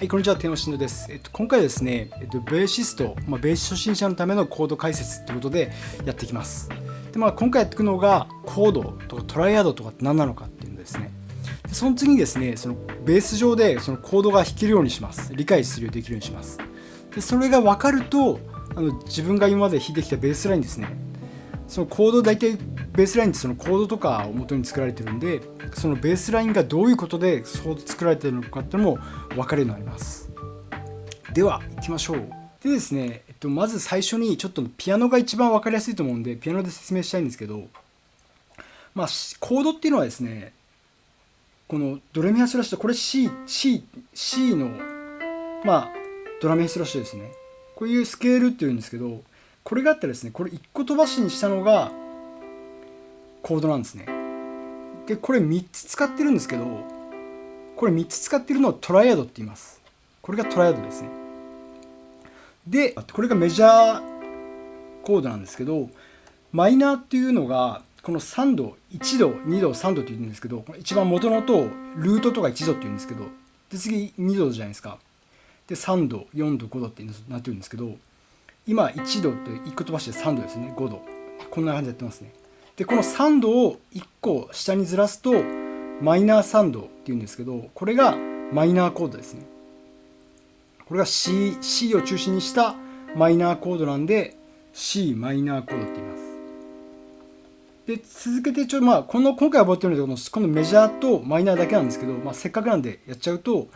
はい、こんにちは、天野真です。今回はですね、ベーシスト、ベース初心者のためのコード解説ということでやっていきます。で、今回やっていくのが、コードとかトライアドとかって何なのかっていうのですね。でその次にですね、そのベース上でそのコードが弾けるようにします。理解するようにできるようにします。で、それが分かると、自分が今まで弾いてきたベースラインですね。そのコード、大体ベースラインってそのコードとかを元に作られてるんで、そのベースラインがどういうことでそう作られてるのかっていうのも分かるようになります。では行きましょう。でですね、まず最初にちょっとピアノが一番分かりやすいと思うんで、ピアノで説明したいんですけど、コードっていうのはですね、このドレミファソラシド、これ C のドラミファソラシドですね。こういうスケールっていうんですけど、これがあったらですね、これ1個飛ばしにしたのがコードなんですね。で、これ3つ使ってるんですけど、これ3つ使ってるのをトライアドって言います。これがトライアドですね。で、これがメジャーコードなんですけど、マイナーっていうのがこの3度、1度、2度、3度って言うんですけど、一番元の音をルートとか1度って言うんですけど、で次2度じゃないですか。で3度、4度、5度ってなってるんですけど、今1度って1個飛ばして3度ですね。5度、こんな感じでやってますね。でこの3度を1個下にずらすとマイナー3度っていうんですけど、これがマイナーコードですね。これが C を中心にしたマイナーコードなんで C マイナーコードって言います。で続けて今回覚えてるのでこのメジャーとマイナーだけなんですけど、せっかくなんでやっちゃうと、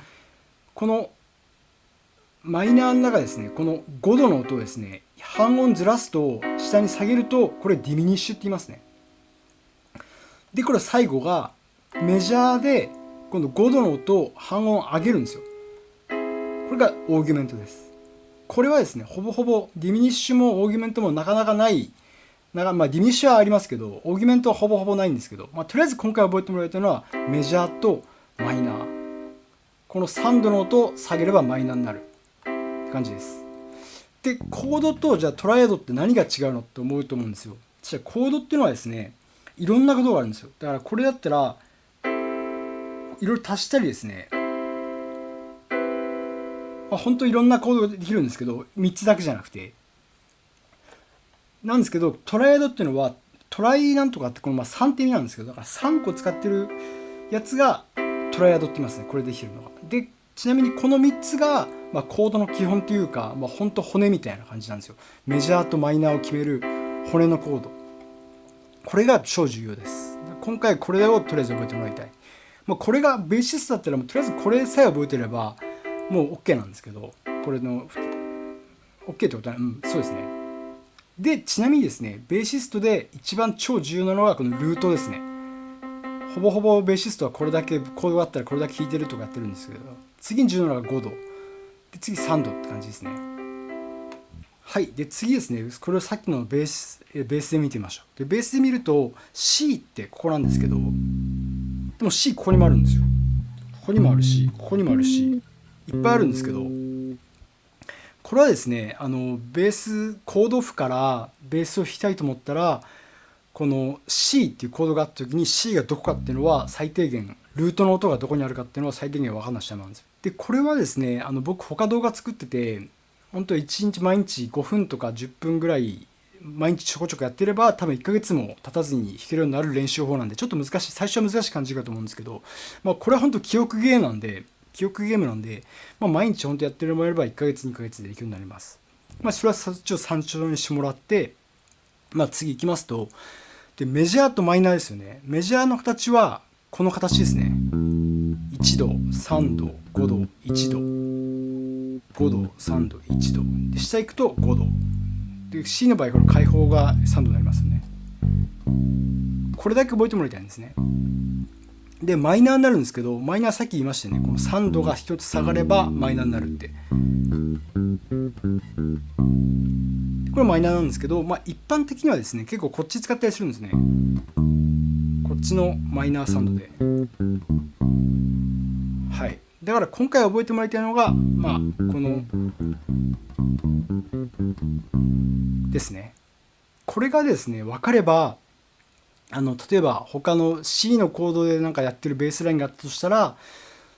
このマイナーの中ですね、この5度の音をですね、半音ずらすと下に下げるとこれディミニッシュって言いますね。でこれ最後がメジャーで今度5度の音を半音上げるんですよ。これがオーギュメントです。これはですね、ほぼほぼディミニッシュもオーギュメントもなかなかない、ディミニッシュはありますけど、オーギュメントはほぼほぼないんですけど、とりあえず今回覚えてもらえたのはメジャーとマイナー。この3度の音を下げればマイナーになるって感じです。で、コードとじゃあトライアドって何が違うのって思うと思うんですよ。じゃあコードっていうのはですね、いろんなことがあるんですよ。だからこれだったらいろいろ足したりですね、本当いろんなコードができるんですけど、3つだけじゃなくてなんですけど、トライアドっていうのはトライなんとかってこの3って意味なんですけど、だから3個使ってるやつがトライアドって言いますね。これできてるのが。でちなみにこの3つが、コードの基本というか、本当骨みたいな感じなんですよ。メジャーとマイナーを決める骨のコード、これが超重要です。今回これをとりあえず覚えてもらいたい。これがベーシストだったらとりあえずこれさえ覚えてればもう OK なんですけど、これの OK ってことは、そうですね。でちなみにですね、ベーシストで一番超重要なのはこのルートですね。ほぼほぼベーシストはこれだけコードがあったらこれだけ弾いてるとかやってるんですけど、次に重要なのが5度で次3度って感じですね。はい。で次ですね、これをさっきのベースで見てみましょう。でベースで見ると C ってここなんですけど、でも C ここにもあるんですよ。ここにもあるし、ここにもあるし、いっぱいあるんですけど、これはですね、ベースコード譜からベースを弾きたいと思ったら、この C っていうコードがあった時に C がどこかっていうのは最低限、ルートの音がどこにあるかっていうのは最低限分かんなくちゃなんですよ。でこれはですね、僕他動画作ってて、本当1日毎日5分とか10分ぐらい毎日ちょこちょこやってれば多分1ヶ月も経たずに弾けるようになる練習法なんで、ちょっと難しい、最初は難しい感じかと思うんですけど、これは本当記憶ゲームなんで、毎日本当やってもらえれば1ヶ月2ヶ月でできるようになります。それはそっちを参照にしてもらって、次行きますと、でメジャーとマイナーですよね。メジャーの形はこの形ですね。1度、3度、5度、1度、5度、3度、1度で下行くと5度で、 C の場合この開放が3度になりますよね。これだけ覚えてもらいたいんですね。でマイナーになるんですけど、マイナーさっき言いましたね、この3度が1つ下がればマイナーになるって。これマイナーなんですけど、一般的にはですね、結構こっち使ったりするんですね。こっちのマイナー3度で、はい。だから今回覚えてもらいたいのが、このですね。これがですね分かれば、例えば他の C のコードでなんかやってるベースラインがあったとしたら、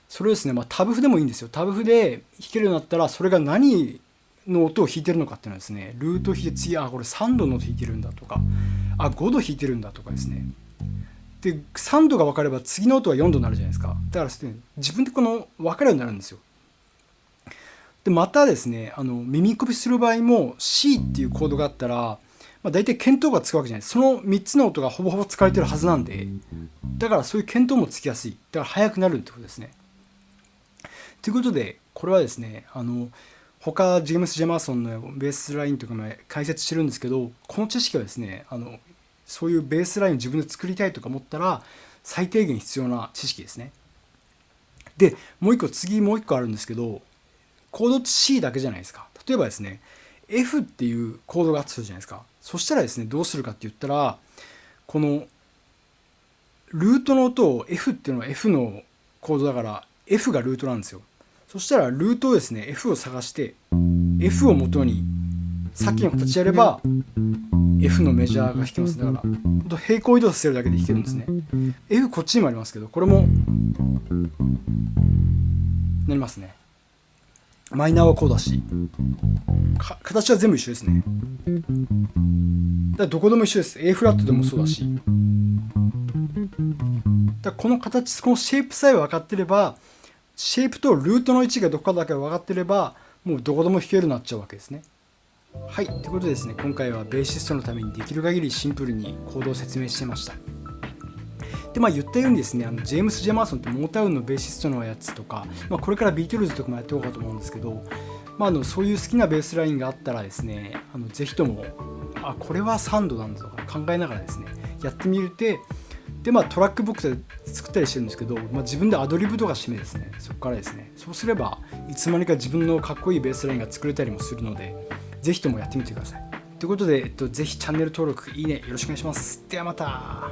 それをですね、タブ譜でもいいんですよ。タブ譜で弾けるようになったら、それが何の音を弾いてるのかっていうのはですね、ルートを弾いて次、これ3度の音弾いてるんだとか、5度弾いてるんだとかですね。で、3度が分かれば次の音は4度になるじゃないですか。だからですね、自分でこの分かるようになるんですよ。で、またですね、耳コピする場合も C っていうコードがあったら、大体見当がつくわけじゃないです。その3つの音がほぼほぼ使われてるはずなんで、だからそういう見当もつきやすい。だから速くなるってことですね。ということで、これはですね、他ジェームス・ジェマーソンのベースラインとかも解説してるんですけど、この知識はですね、そういうベースラインを自分で作りたいとか思ったら、最低限必要な知識ですね。で、もう一個あるんですけど、コードって C だけじゃないですか。例えばですね、F っていうコードがあったとするじゃないですか。そしたらですね、どうするかって言ったら、このルートの音を F っていうのは F のコードだから F がルートなんですよ。そしたらルートをですね、F を探して F を元にさっきの形やれば F のメジャーが弾けます。だから平行移動させるだけで弾けるんですね。F こっちにもありますけど、これもなりますね。マイナーはこうだし、形は全部一緒ですね。だからどこでも一緒です。A フラットでもそうだし。だからこの形、このシェイプさえ分かってれば、シェイプとルートの位置がどこかだけ分かってれば、もうどこでも弾けるようになっちゃうわけですね。はい、ということでですね、今回はベーシストのためにできる限りシンプルにコードを説明してました。で、言ったようにですね、ジェームス・ジェマーソンってモータウンのベーシストのやつとか、これからビートルズとかもやっておこうかと思うんですけど、そういう好きなベースラインがあったらですね、ぜひとも、これは3度なんだとか考えながらですね、やってみるて、で、トラックボックスで作ったりしてるんですけど、自分でアドリブとか締めですね、そこからですね、そうすれば、いつまにか自分のかっこいいベースラインが作れたりもするので、ぜひともやってみてください。ということで、ぜひチャンネル登録、いいね、よろしくお願いします。ではまた。